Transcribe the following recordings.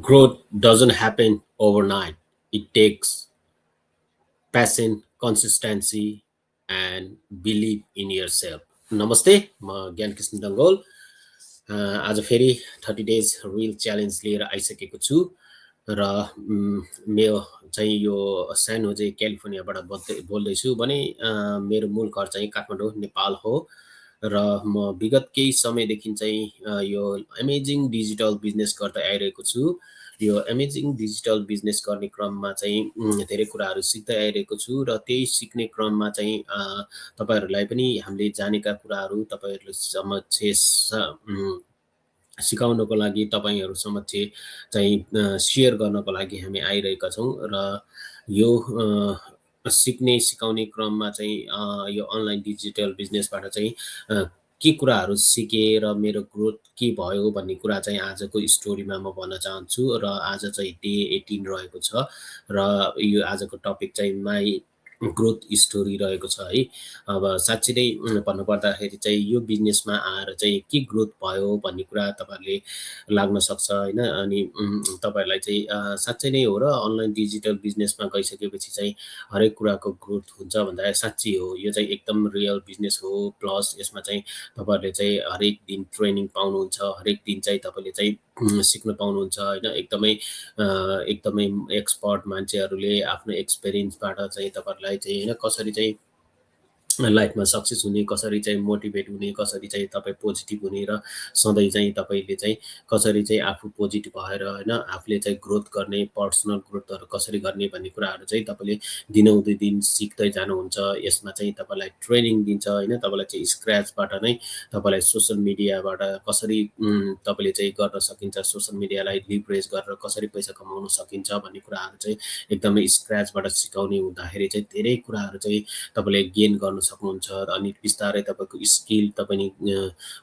Growth doesn't happen overnight. It takes passion, consistency, and belief in yourself. नमस्ते, म ज्ञान कृष्ण डङ्गोल आज फेरि 30 डेज रिल च्यालेन्ज लिएर आइसकेको छु र मेरो चाहिँ यो सानो चाहिँ क्यालिफोर्नियाबाट बोल्दैछु भने मेरो मूल घर चाहिँ काठमाडौँ नेपाल हो र म विगत केही समयदेखि चाहिँ यो अमेजिङ डिजिटल बिजनेस गर्दै आइरहेको छु। यो अमेजिङ डिजिटल बिजनेस गर्ने क्रममा चाहिँ धेरै कुराहरू सिक्दै आइरहेको छु र त्यही सिक्ने क्रममा चाहिँ तपाईँहरूलाई पनि हामीले जानेका कुराहरू तपाईँहरूले समक्ष सिकाउनको लागि तपाईँहरू समक्ष चाहिँ सेयर गर्नको लागि हामी आइरहेका छौँ र यो सिक्ने सिकाउने क्रममा चाहिँ यो अनलाइन डिजिटल बिजनेसबाट चाहिँ के कुराहरू सिकेँ र मेरो ग्रोथ के भयो भन्ने कुरा चाहिँ आजको स्टोरीमा म भन्न चाहन्छु र आज चाहिँ डे 18 रहेको छ र यो आजको टपिक चाहिँ माई ग्रोथ स्टोरी रहेको छ है। अब साँच्चै नै भन्नुपर्दाखेरि चाहिँ यो बिजनेसमा आएर चाहिँ के ग्रोथ भयो भन्ने कुरा तपाईँहरूले लाग्न सक्छ होइन। अनि तपाईँहरूलाई चाहिँ साँच्चै नै हो र अनलाइन डिजिटल बिजनेसमा गइसकेपछि चाहिँ हरेक कुराको ग्रोथ हुन्छ भन्दा साँच्ची हो। यो चाहिँ एकदम रियल बिजनेस हो। प्लस यसमा चाहिँ तपाईँहरूले चाहिँ हरेक दिन ट्रेनिङ पाउनुहुन्छ, हरेक दिन चाहिँ तपाईँले चाहिँ सिक्न पाउनुहुन्छ होइन। एकदमै एक्सपर्ट मान्छेहरूले आफ्नो एक्सपिरियन्सबाट चाहिँ तपाईँहरूलाई चाहिँ होइन कसरी चाहिँ लाइफमा सक्सेस हुने, कसरी चाहिँ मोटिभेट हुने, कसरी चाहिँ तपाईँ पोजिटिभ हुने र सधैँ चाहिँ तपाईँले चाहिँ कसरी चाहिँ आफू पोजिटिभ भएर होइन आफूले चाहिँ ग्रोथ गर्ने, पर्सनल ग्रोथहरू कसरी गर्ने भन्ने कुराहरू चाहिँ तपाईँले दिनहुँदै दिन सिक्दै जानुहुन्छ। यसमा चाहिँ तपाईँलाई ट्रेनिङ दिन्छ होइन। तपाईँलाई चाहिँ स्क्रैचबाट नै तपाईँलाई सोसल मिडियाबाट कसरी तपाईँले चाहिँ गर्न सकिन्छ, सोसल मिडियालाई लिभरेज गरेर कसरी पैसा कमाउन सकिन्छ भन्ने कुराहरू चाहिँ एकदमै स्क्रैचबाट सिकाउने हुँदाखेरि चाहिँ धेरै कुराहरू चाहिँ तपाईँले गेन गर्न सक्नुहुन्छ। अनि बिस्तारै तपाईँको स्किल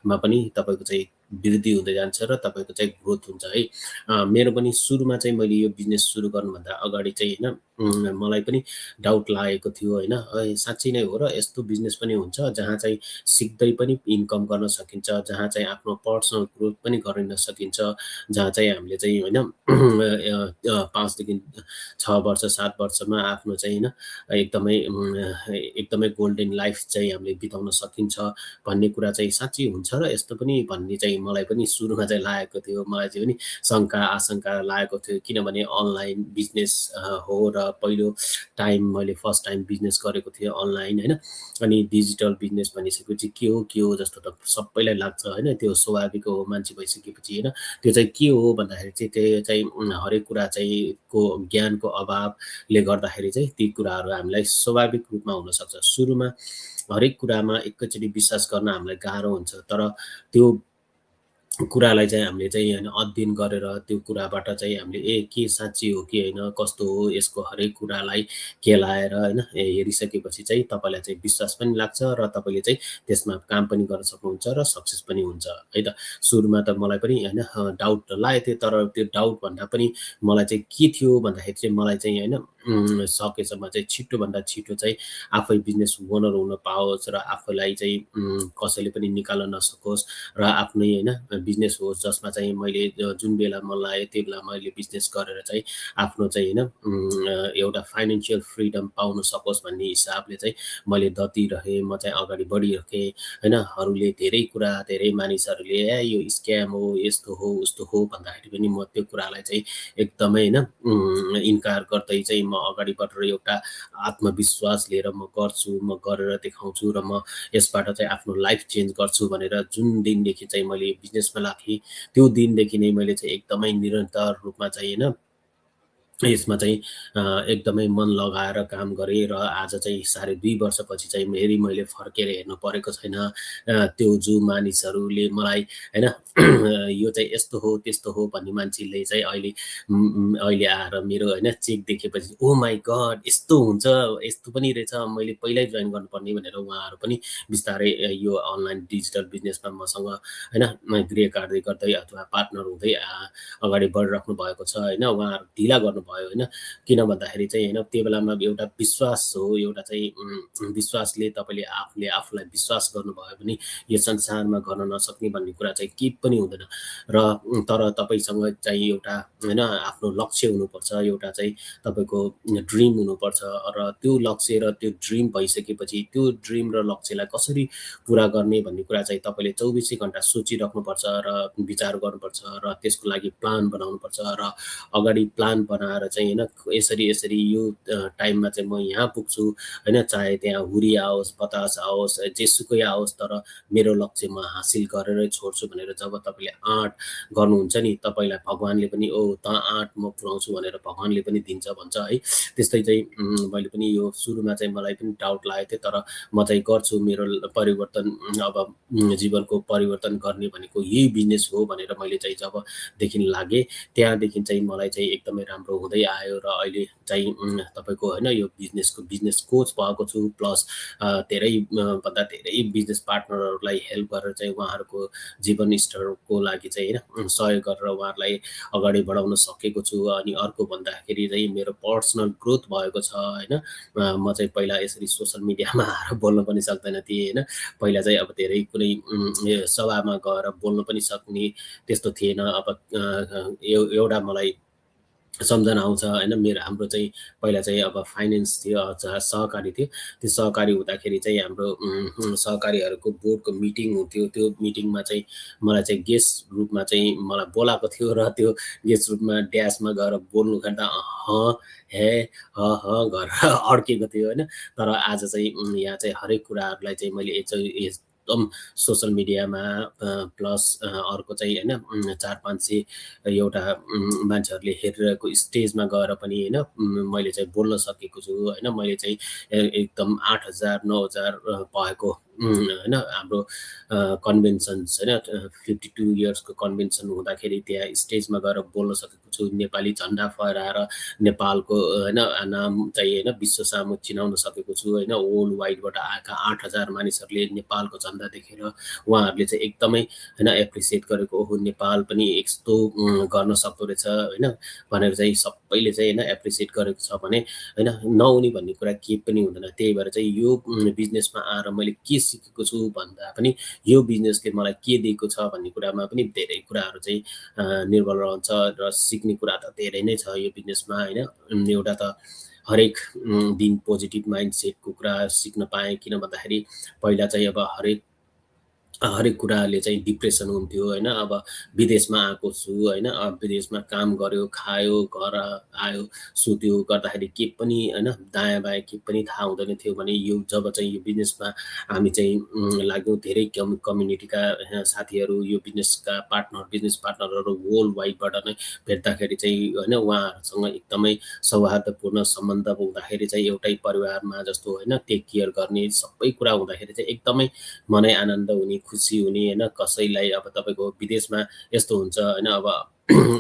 मा पनि तपाईँको चाहिँ वृद्धि हुँदै जान्छ र तपाईँको चाहिँ ग्रोथ हुन्छ है। मेरो पनि सुरुमा चाहिँ मैले यो बिजनेस सुरु गर्नुभन्दा अगाडि चाहिँ होइन मलाई पनि डाउट लागेको थियो होइन। साँच्चै नै हो र यस्तो बिजनेस पनि हुन्छ जहाँ चाहिँ सिक्दै पनि इन्कम गर्न सकिन्छ, जहाँ चाहिँ आफ्नो पर्सनल ग्रोथ पनि गर्न सकिन्छ, जहाँ चाहिँ हामीले चाहिँ होइन 5 देखि 6 वर्ष 7 वर्षमा आफ्नो चाहिँ होइन एकदमै गोल्डन लाइफ चाहिँ हामीले बिताउन सकिन्छ भन्ने कुरा चाहिँ साँच्चै हुन्छ र यस्तो पनि भन्ने चाहिँ मलाई पनि सुरुमा चाहिँ लागेको थियो। मलाई चाहिँ पनि शङ्का आशंका लागेको थियो किनभने अनलाइन बिजनेस हो र पहिलो टाइम मैले फर्स्ट टाइम बिजनेस गरेको थिएँ अनलाइन होइन। अनि डिजिटल बिजनेस भनिसकेपछि के हो जस्तो त सबैलाई लाग्छ होइन। त्यो स्वाभाविक हो मान्छे भइसकेपछि होइन। त्यो चाहिँ के हो भन्दाखेरि चाहिँ त्यो चाहिँ हरेक कुरा चाहिँ ज्ञानको अभावले गर्दाखेरि चाहिँ ती कुराहरू हामीलाई स्वाभाविक रूपमा हुनसक्छ। सुरुमा हरेक कुरामा एकैचोटि विश्वास गर्न हामीलाई गाह्रो हुन्छ, तर त्यो कुरालाई चाहिँ हामीले चाहिँ होइन अध्ययन गरेर त्यो कुराबाट चाहिँ हामीले के साँच्ची हो कि होइन, कस्तो हो, यसको हरेक कुरालाई केलाएर होइन हेरिसकेपछि चाहिँ तपाईँलाई चाहिँ विश्वास पनि लाग्छ र तपाईँले चाहिँ त्यसमा काम पनि गर्न सक्नुहुन्छ र सक्सेस पनि हुन्छ है त। सुरुमा त मलाई पनि होइन डाउट त लागेको थियो, तर त्यो डाउट भन्दा पनि मलाई चाहिँ के थियो भन्दाखेरि चाहिँ मलाई चाहिँ होइन सकेसम्म चाहिँ छिटोभन्दा छिटो चाहिँ आफै बिजनेस ओनर हुन पाओस् र आफैलाई चाहिँ कसैले पनि निकाल्न नसकोस् र आफ्नै होइन बिजनेस होस् जसमा चाहिँ मैले जुन बेला मन लाग्यो त्यो बेला मैले बिजनेस गरेर चाहिँ आफ्नो चाहिँ होइन एउटा फाइनेन्सियल फ्रिडम पाउन सकोस् भन्ने हिसाबले चाहिँ मैले दतिरहेँ। म चाहिँ अगाडि बढिरहेँ होइन। अरूले धेरै मानिसहरूले यो स्क्याम हो, यस्तो हो उस्तो हो भन्दाखेरि पनि म त्यो कुरालाई चाहिँ एकदमै होइन इन्कार गर्दै चाहिँ म अगाडि बढेर एउटा आत्मविश्वास लिएर म गर्छु, म गरेर देखाउँछु र म यसबाट चाहिँ आफ्नो लाइफ चेन्ज गर्छु भनेर जुन दिनदेखि चाहिँ मैले बिजनेसमा लागेँ त्यो दिनदेखि नै मैले चाहिँ एकदमै निरन्तर रूपमा चाहिँ होइन यसमा चाहिँ एकदमै मन लगाएर काम गरेँ र आज चाहिँ 2.5 वर्षपछि चाहिँ फेरि मैले फर्केर हेर्नु परेको छैन। त्यो जो मानिसहरूले मलाई होइन यो चाहिँ यस्तो हो त्यस्तो हो भन्ने मान्छेले चाहिँ अहिले आएर मेरो होइन चेक देखेपछि ओ माई गड यस्तो हुन्छ, यस्तो पनि रहेछ, मैले पहिल्यै जोइन गर्नुपर्ने भनेर उहाँहरू पनि बिस्तारै यो अनलाइन डिजिटल बिजनेसमा मसँग होइन ग्रे गर्दै गर्दै अथवा पार्टनर हुँदै अगाडि बढिराख्नु भएको छ होइन। उहाँहरू ढिला गर्नुभएको भयो होइन। किन भन्दाखेरि चाहिँ होइन त्यो बेलामा एउटा विश्वास हो, एउटा चाहिँ विश्वासले तपाईँले आफूले आफूलाई विश्वास गर्नुभयो भने यो संसारमा गर्न नसक्ने भन्ने कुरा चाहिँ केही पनि हुँदैन। र तर तपाईँसँग चाहिँ एउटा होइन आफ्नो लक्ष्य हुनुपर्छ, एउटा चाहिँ तपाईँको ड्रिम हुनुपर्छ र त्यो लक्ष्य र त्यो ड्रिम भइसकेपछि त्यो ड्रिम र लक्ष्यलाई कसरी पुरा गर्ने भन्ने कुरा चाहिँ तपाईँले 24 घन्टा सोचिराख्नुपर्छ र विचार गर्नुपर्छ र त्यसको लागि प्लान बनाउनुपर्छ र अगाडि प्लान बनाएर चाहिँ होइन यसरी यसरी यो टाइममा चाहिँ म यहाँ पुग्छु होइन, चाहे त्यहाँ हुरी आओस्, बतास आओस्, जेसुकै आओस्, तर मेरो लक्ष्य म हासिल गरेरै छोड्छु भनेर जब तपाईँले आँट गर्नुहुन्छ नि, तपाईँलाई भगवान्ले पनि त आँट म पुऱ्याउँछु भनेर भगवान्ले पनि दिन्छ भन्छ है। त्यस्तै चाहिँ मैले पनि यो सुरुमा चाहिँ मलाई पनि डाउट लागेको थियो, तर म चाहिँ गर्छु, मेरो परिवर्तन अब जीवनको परिवर्तन गर्ने भनेको यही बिजनेस हो भनेर मैले चाहिँ जबदेखि लागेँ त्यहाँदेखि चाहिँ मलाई चाहिँ एकदमै राम्रो हुँदै आयो र अहिले चाहिँ तपाईँको होइन यो बिजनेस कोच भएको छु, प्लस धेरै भन्दा धेरै बिजनेस पार्टनरहरूलाई हेल्प गरेर चाहिँ उहाँहरूको जीवन स्तरको लागि चाहिँ होइन सहयोग गरेर उहाँहरूलाई अगाडि बढाउन सकेको छु। अनि अर्को भन्दाखेरि चाहिँ मेरो पर्सनल ग्रोथ भएको छ होइन। म चाहिँ पहिला यसरी सोसल मिडियामा आएर बोल्न पनि सक्दैन थिएँ होइन। पहिला चाहिँ अब धेरै कुनै सभामा गएर बोल्न पनि सक्ने त्यस्तो थिएन। अब एउटा मलाई सम्झना आउँछ होइन, हाम्रो चाहिँ पहिला चाहिँ अब फाइनेन्स थियो, सहकारी थियो। त्यो सहकारी हुँदाखेरि चाहिँ हाम्रो सहकारीहरूको बोर्डको मिटिङ हुन्थ्यो। त्यो मिटिङमा चाहिँ मलाई चाहिँ गेस्ट रूपमा चाहिँ मलाई बोलाएको थियो र त्यो गेस्ट रूपमा ड्यासमा गएर बोल्नु गर्दा हे गरेर अड्केको थियो होइन। तर आज चाहिँ यहाँ चाहिँ हरेक कुराहरूलाई चाहिँ मैले एकदम सोसल मिडियामा प्लस अर्को चाहिँ होइन 400-500 एउटा मान्छेहरूले हेरिरहेको स्टेजमा गएर पनि होइन मैले चाहिँ बोल्न सकेको छु होइन। मैले चाहिँ एकदम 8000 9000 भएको होइन हाम्रो कन्भेन्सन्स होइन 52 इयर्सको कन्भेन्सन हुँदाखेरि त्यहाँ स्टेजमा गएर बोल्न सकेको छु। नेपाली झन्डा फहराएर नेपालको होइन नाम चाहिँ होइन विश्व सामु चिनाउन सकेको छु होइन। वर्ल्ड वाइडबाट आएका 8000 मानिसहरूले नेपालको झन्डा देखेर उहाँहरूले चाहिँ एकदमै होइन एप्रिसिएट गरेको, ओहो नेपाल पनि यस्तो गर्न सक्दो रहेछ होइन भनेर चाहिँ सबैले चाहिँ होइन एप्रिसिएट गरेको छ भने होइन नहुने भन्ने कुरा केही पनि हुँदैन। त्यही भएर चाहिँ यो बिजनेसमा आएर मैले के सिकेको छु भन्दा पनि यो बिजनेसले मलाई के दिएको छ भन्ने कुरामा पनि धेरै कुराहरू चाहिँ निर्भर रहन्छ र सिक्ने कुरा त धेरै नै छ यो बिजनेसमा होइन। एउटा त हरेक दिन पोजिटिभ माइन्डसेटको कुरा सिक्न पाएँ। किन भन्दाखेरि पहिला चाहिँ अब हरेक कुराले चाहिँ डिप्रेसन हुन्थ्यो होइन। अब विदेशमा आएको छु होइन, विदेशमा काम गर्यो, खायो, घर आयो, सुत्यो गर्दाखेरि के पनि होइन दायाँ बायाँ के पनि थाहा हुँदैन थियो भने यो जब चाहिँ यो बिजनेसमा हामी चाहिँ लाग्यौँ, धेरै कम्युनिटीका साथीहरू, यो बिजनेस पार्टनरहरू वर्ल्ड वाइडबाट नै भेट्दाखेरि चाहिँ होइन उहाँहरूसँग एकदमै सौहार्दपूर्ण सम्बन्ध हुँदाखेरि चाहिँ एउटै परिवारमा जस्तो होइन टेक केयर गर्ने सबै कुरा हुँदाखेरि चाहिँ एकदमै मनै आनन्द हुने, खुसी हुने होइन। कसैलाई अब तपाईँको विदेशमा यस्तो हुन्छ होइन, अब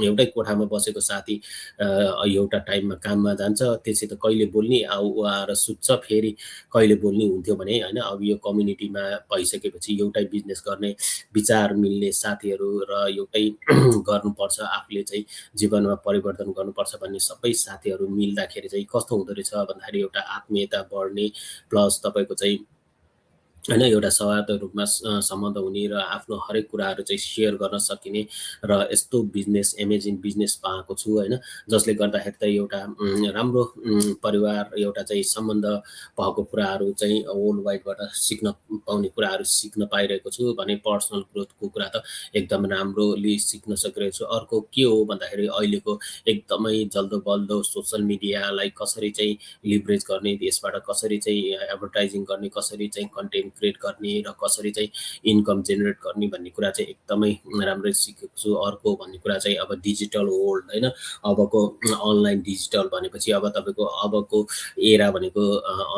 एउटै कोठामा बसेको साथी एउटा टाइममा काममा जान्छ, त्यसै त कहिले बोल्ने ऊ आएर सुत्छ, फेरि कहिले बोल्ने हुन्थ्यो भने होइन। अब यो कम्युनिटीमा भइसकेपछि एउटै बिजनेस गर्ने, विचार मिल्ने साथीहरू र एउटै गर्नुपर्छ, आफूले चाहिँ जीवनमा परिवर्तन गर्नुपर्छ भन्ने सबै साथीहरू मिल्दाखेरि चाहिँ कस्तो हुँदो रहेछ भन्दाखेरि एउटा आत्मीयता बढ्ने, प्लस तपाईँको चाहिँ होइन एउटा सौहार्द रूपमा सम्बन्ध हुने र आफ्नो हरेक कुराहरू चाहिँ सेयर गर्न सकिने र यस्तो बिजनेस एमेजिङ बिजनेस पाएको छु होइन। जसले गर्दाखेरि त एउटा राम्रो परिवार, एउटा चाहिँ सम्बन्ध भएको कुराहरू चाहिँ वर्ल्ड वाइडबाट सिक्न पाउने कुराहरू सिक्न पाइरहेको छु भने पर्सनल ग्रोथको कुरा त एकदम राम्रोले सिक्न सकिरहेको छु। अर्को के हो भन्दाखेरि अहिलेको एकदमै जल्दो बल्दो सोसल मिडियालाई कसरी चाहिँ लिभरेज गर्ने, यसबाट कसरी चाहिँ एडभर्टाइजिङ गर्ने, कसरी चाहिँ कन्टेन्ट क्रिएट गर्ने र कसरी चाहिँ इन्कम जेनेरेट गर्ने भन्ने कुरा चाहिँ एकदमै राम्रै सिकेको छु। अर्को भन्ने कुरा चाहिँ अब डिजिटल वर्ल्ड होइन, अबको अनलाइन डिजिटल भनेपछि अब तपाईँको अबको एरा भनेको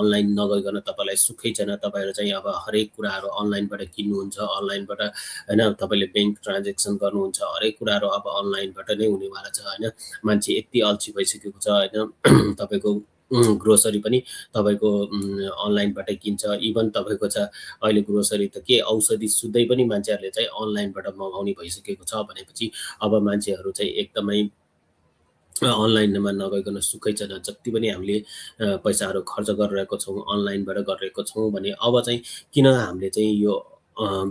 अनलाइन नगइकन तपाईँलाई सुखै छैन। तपाईँहरू चाहिँ अब हरेक कुराहरू अनलाइनबाट किन्नुहुन्छ, अनलाइनबाट होइन तपाईँले ब्याङ्क ट्रान्जेक्सन गर्नुहुन्छ, हरेक कुराहरू अब अनलाइनबाट नै हुनेवाला छ होइन। मान्छे यति अल्छी भइसकेको छ होइन, तपाईँको ग्रोसरी पनि तपाईँको अनलाइनबाटै किन्छ। इभन तपाईँको छ अहिले ग्रोसरी त के औषधि सुत्दै पनि मान्छेहरूले चाहिँ अनलाइनबाट मगाउने भइसकेको छ भनेपछि अब मान्छेहरू चाहिँ एकदमै अनलाइनमा नगइकन सुखै छैन। जति पनि हामीले पैसाहरू खर्च गरिरहेको छौँ, अनलाइनबाट गरिरहेको छौँ भने अब चाहिँ किन हामीले चाहिँ यो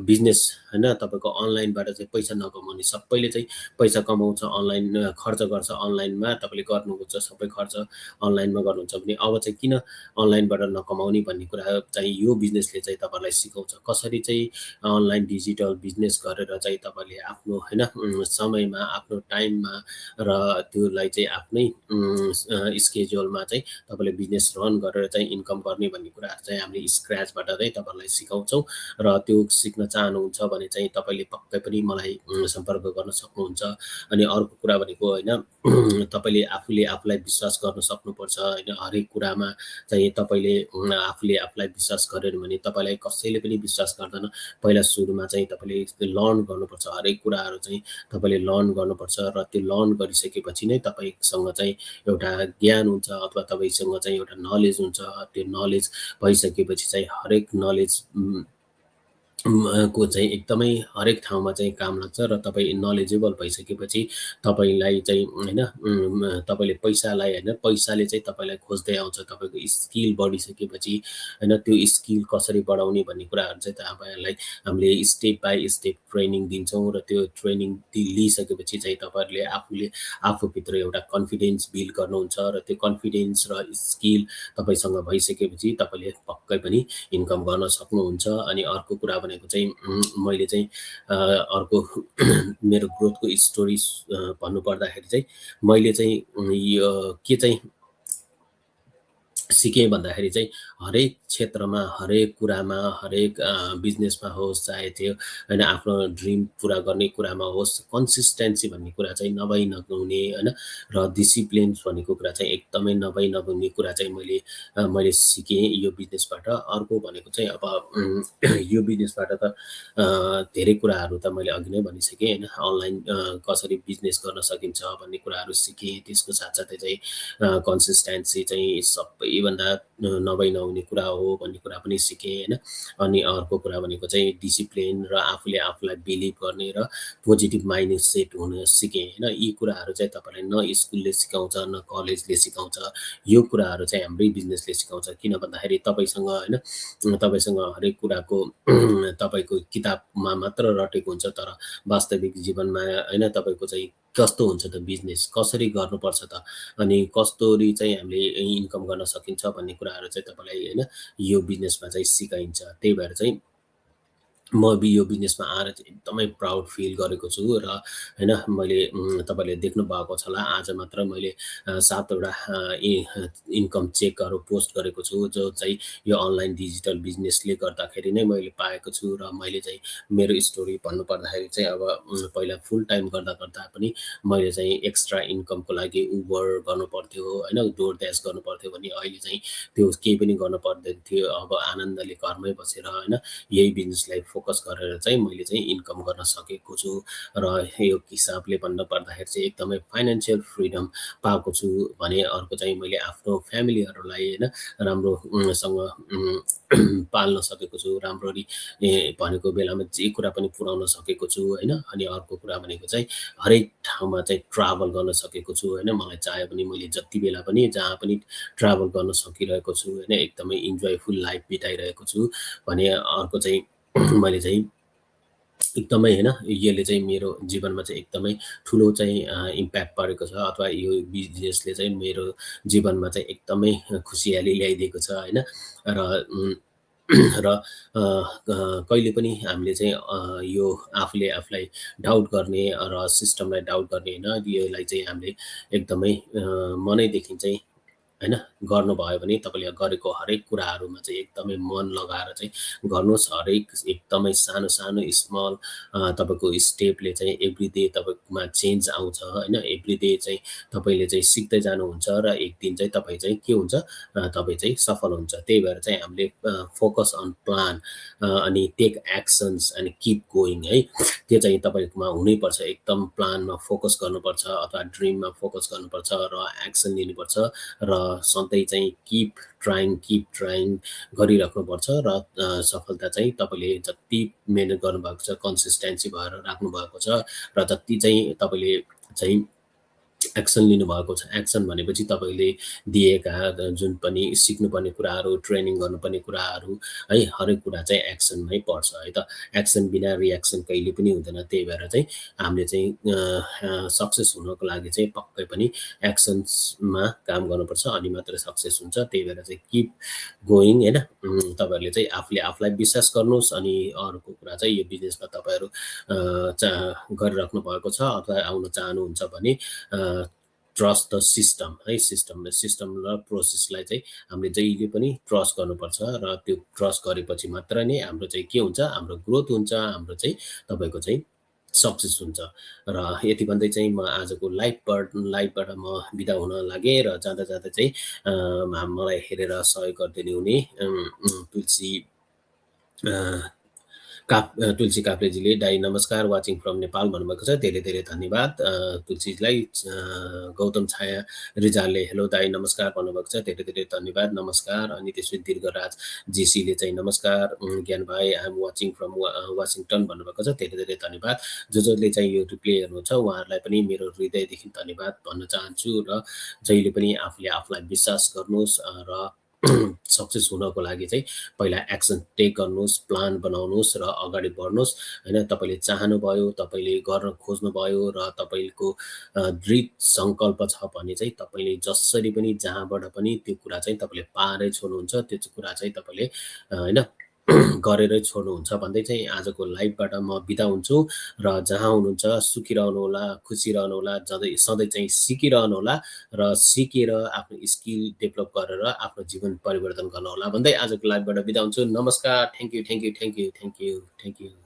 बिजनेस होइन तपाईँको अनलाइनबाट चाहिँ पैसा नकमाउने? सबैले चाहिँ पैसा कमाउँछ अनलाइन खर्च गर्छ अनलाइनमा, तपाईँले गर्नुहुन्छ सबै खर्च अनलाइनमा गर्नुहुन्छ भने अब चाहिँ किन अनलाइनबाट नकमाउने भन्ने कुरा चाहिँ यो बिजनेसले चाहिँ तपाईँहरूलाई सिकाउँछ। कसरी चाहिँ अनलाइन डिजिटल बिजनेस गरेर चाहिँ तपाईँले आफ्नो होइन समयमा, आफ्नो टाइममा र त्योलाई चाहिँ आफ्नै स्केड्युलमा चाहिँ तपाईँले बिजनेस रन गरेर चाहिँ इन्कम गर्ने भन्ने कुराहरू चाहिँ हामीले स्क्रैचबाट चाहिँ तपाईँहरूलाई सिकाउँछौँ। र त्यो सिक्न चाहनुहुन्छ भने चाहिँ तपाईँले पक्कै पनि मलाई सम्पर्क गर्न सक्नुहुन्छ। अनि अर्को कुरा भनेको होइन तपाईँले आफूले आफूलाई विश्वास गर्न सक्नुपर्छ होइन। हरेक कुरामा चाहिँ तपाईँले आफूले आफूलाई विश्वास गरेन भने तपाईँलाई कसैले पनि विश्वास गर्दैन। पहिला सुरुमा चाहिँ तपाईँले लर्न गर्नुपर्छ, हरेक कुराहरू चाहिँ तपाईँले लर्न गर्नुपर्छ र त्यो लर्न गरिसकेपछि नै तपाईँसँग चाहिँ एउटा ज्ञान हुन्छ अथवा तपाईँसँग चाहिँ एउटा नलेज हुन्छ। त्यो नलेज भइसकेपछि चाहिँ हरेक नलेज को चाहिँ एकदमै हरेक ठाउँमा चाहिँ काम लाग्छ र तपाईँ नलेजेबल भइसकेपछि तपाईँलाई चाहिँ होइन तपाईँले पैसालाई होइन पैसाले चाहिँ तपाईँलाई खोज्दै आउँछ। तपाईँको स्किल बढिसकेपछि होइन त्यो स्किल कसरी बढाउने भन्ने कुराहरू चाहिँ तपाईँहरूलाई हामीले स्टेप बाई स्टेप ट्रेनिङ दिन्छौँ र त्यो ट्रेनिङ लिइसकेपछि चाहिँ तपाईँहरूले आफूले आफूभित्र एउटा कन्फिडेन्स बिल्ड गर्नुहुन्छ र त्यो कन्फिडेन्स र स्किल तपाईँसँग भइसकेपछि तपाईँले पक्कै पनि इन्कम गर्न सक्नुहुन्छ। अनि अर्को कुरा भनेको चाहिँ मैले चाहिँ अर्को मेरो ग्रोथको स्टोरी भन्नुपर्दाखेरि चाहिँ मैले चाहिँ यो के चाहिँ सिकेँ भन्दाखेरि चाहिँ हरेक क्षेत्रमा, हरेक कुरामा, हरेक बिजनेसमा होस्, चाहे त्यो होइन आफ्नो ड्रिम पुरा गर्ने कुरामा होस्, कन्सिस्टेन्सी भन्ने कुरा चाहिँ नभई नहुने होइन र डिसिप्लिन्स भनेको कुरा चाहिँ एकदमै नभई नहुने कुरा चाहिँ मैले सिकेँ यो बिजनेसबाट। अर्को भनेको चाहिँ अब यो बिजनेसबाट त धेरै कुराहरू त मैले अघि नै भनिसकेँ होइन। अनलाइन कसरी बिजनेस गर्न सकिन्छ भन्ने कुराहरू सिकेँ। त्यसको साथसाथै चाहिँ कन्सिस्टेन्सी चाहिँ सबैभन्दा नभई नहुने कुरा हो भन्ने कुरा पनि सिकेँ होइन। अनि अर्को कुरा भनेको चाहिँ डिसिप्लिन र आफूले आफूलाई बिलिभ गर्ने र पोजिटिभ माइन्ड सेट हुन सिकेँ होइन। यी कुराहरू चाहिँ तपाईँलाई न स्कुलले सिकाउँछ न कलेजले सिकाउँछ, यो कुराहरू चाहिँ हाम्रै बिजनेसले सिकाउँछ। किन भन्दाखेरि तपाईँसँग होइन तपाईँसँग हरेक कुराको तपाईँको किताबमा मात्र रटेको हुन्छ, तर वास्तविक जीवनमा होइन तपाईँको चाहिँ कस्तो हुन्छ त बिजनेस, कसरी गर्नुपर्छ त, अनि कसरी चाहिँ हामीले इन्कम गर्न सकिन्छ भन्ने कुराहरू चाहिँ तपाईँलाई होइन यो बिजनेसमा चाहिँ सिकाइन्छ। त्यही भएर चाहिँ म यो बिजनेसमा आएर चाहिँ एकदमै प्राउड फिल गरेको छु र होइन मैले तपाईँले देख्नु भएको छ होला आज मात्र मैले 7 वटा इन्कम चेकहरू पोस्ट गरेको छु जो चाहिँ यो अनलाइन डिजिटल बिजनेसले गर्दाखेरि नै मैले पाएको छु। र मैले चाहिँ मेरो स्टोरी भन्नुपर्दाखेरि चाहिँ अब पहिला फुल टाइम गर्दा गर्दा पनि मैले चाहिँ एक्स्ट्रा इन्कमको लागि उबर गर्नु पर्थ्यो होइन, डोर ड्यास गर्नु पर्थ्यो भने अहिले चाहिँ त्यो केही पनि गर्नु पर्दैन थियो। अब आनन्दले घरमै बसेर होइन यही बिजनेसलाई फोकस गरेर चाहिँ मैले चाहिँ इन्कम गर्न सकेको छु। र यो हिसाबले भन्नुपर्दाखेरि चाहिँ एकदमै फाइनेन्सियल फ्रिडम पाएको छु भने अर्को चाहिँ मैले आफ्नो फ्यामिलीहरूलाई होइन राम्रोसँग पाल्न सकेको छु, राम्ररी भनेको बेलामा जे कुरा पनि पुर्याउन सकेको छु होइन। अनि अर्को कुरा भनेको चाहिँ हरेक ठाउँमा चाहिँ ट्राभल गर्न सकेको छु होइन। मलाई चाह्यो भने मैले जति बेला पनि जहाँ पनि ट्राभल गर्न सकिरहेको छु होइन, एकदमै इन्जोयफुल लाइफ बिताइरहेको छु भने अर्को चाहिँ मैले चाहिँ एकदमै होइन यसले चाहिँ मेरो जीवनमा चाहिँ एकदमै ठुलो चाहिँ इम्प्याक्ट पारेको छ अथवा यो बिजनेसले चाहिँ मेरो जीवनमा चाहिँ एकदमै खुसियाली ल्याइदिएको छ होइन। र र कहिले पनि हामीले चाहिँ यो आफूले आफूलाई डाउट गर्ने र सिस्टमलाई डाउट गर्ने होइन, यसलाई चाहिँ हामीले एकदमै मनैदेखि चाहिँ होइन गर्नुभयो भने तपाईँले गरेको हरेक कुराहरूमा चाहिँ एकदमै मन लगाएर चाहिँ गर्नुहोस्। हरेक एकदमै सानो सानो स्मल तपाईँको स्टेपले चाहिँ एभ्रिडे तपाईँकोमा चेन्ज आउँछ होइन। एभ्रिडे चाहिँ तपाईँले चाहिँ सिक्दै जानुहुन्छ र एक दिन चाहिँ तपाईँ चाहिँ के हुन्छ तपाईँ चाहिँ सफल हुन्छ। त्यही भएर चाहिँ हामीले फोकस अन प्लान अनि टेक एक्सन्स अनि किप गोइङ है, त्यो चाहिँ तपाईँकोमा हुनैपर्छ। एकदम प्लानमा फोकस गर्नुपर्छ अथवा ड्रिममा फोकस गर्नुपर्छ र एक्सन लिनुपर्छ र सधैँ चाहिँ किप ट्राइङ गरिराख्नुपर्छ र सफलता चाहिँ तपाईँले जति मेहनत गर्नुभएको छ, कन्सिस्टेन्सी भएर राख्नुभएको छ र जति चाहिँ तपाईँले चाहिँ एक्सन लिनुभएको छ। एक्सन भनेपछि तपाईँले दिएका जुन पनि सिक्नुपर्ने कुराहरू, ट्रेनिङ गर्नुपर्ने कुराहरू है, हरेक कुरा चाहिँ एक्सनमै पर्छ है त। एक्सन बिना रिएक्सन कहिले पनि हुँदैन। त्यही भएर चाहिँ हामीले चाहिँ सक्सेस हुनको लागि चाहिँ पक्कै पनि एक्सन्समा काम गर्नुपर्छ अनि मात्रै सक्सेस हुन्छ। त्यही भएर चाहिँ किप गोइङ होइन। तपाईँहरूले चाहिँ आफूले आफूलाई विश्वास गर्नुहोस्। अनि अर्को कुरा चाहिँ यो बिजनेसमा तपाईँहरू गरिराख्नु भएको छ अथवा आउन चाहनुहुन्छ भने ट्रस्ट द सिस्टम है। सिस्टम र प्रोसेसलाई चाहिँ हामीले जहिले पनि ट्रस्ट गर्नुपर्छ र त्यो ट्रस्ट गरेपछि मात्र नै हाम्रो चाहिँ के हुन्छ, हाम्रो ग्रोथ हुन्छ, हाम्रो चाहिँ तपाईँको चाहिँ सक्सेस हुन्छ। र यति भन्दै चाहिँ म आजको लाइभबाट म बिदा हुन लागेँ र जाँदा जाँदा चाहिँ मलाई हेरेर सहयोग गरिदिने हुने तुलसी काप्लेजीले दाई नमस्कार वाचिङ फ्रम नेपाल भन्नुभएको छ। धेरै धेरै धन्यवाद तुलसीलाई। गौतम छाया रिजालले हेलो दाई नमस्कार भन्नुभएको छ। धेरै धेरै धन्यवाद, नमस्कार। अनि त्यसपछि दीर्घराज जीसीले चाहिँ नमस्कार ज्ञान भाइ I am watching from Washington भन्नुभएको छ। धेरै धेरै धन्यवाद। जसले चाहिँ यो रिप्ले हेर्नुहुन्छ उहाँहरूलाई पनि मेरो हृदयदेखि धन्यवाद भन्न चाहन्छु। र जहिले पनि आफूले आफूलाई विश्वास गर्नुहोस् र सक्सेस हुनको लागि चाहिँ पहिला एक्सन टेक गर्नुहोस्, प्लान बनाउनुहोस् र अगाडि बढ्नुहोस् होइन। तपाईँले चाहनुभयो, तपाईँले गर्न खोज्नुभयो र तपाईँको दृढ सङ्कल्प छ भने चाहिँ तपाईँले जसरी पनि जहाँबाट पनि त्यो कुरा चाहिँ तपाईँले पारै छोड्नुहुन्छ। त्यो कुरा चाहिँ तपाईँले होइन गरेरै छोड्नुहुन्छ भन्दै चाहिँ आजको लाइभबाट म बिदा हुन्छु। र जहाँ हुनुहुन्छ सुखी रहनुहोला, खुसी रहनुहोला, सधैँ चाहिँ सिकिरहनुहोला र सिकेर आफ्नो स्किल डेभलप गरेर आफ्नो जीवन परिवर्तन गर्नुहोला भन्दै आजको लाइभबाट बिदा हुन्छु। नमस्कार। Thank you.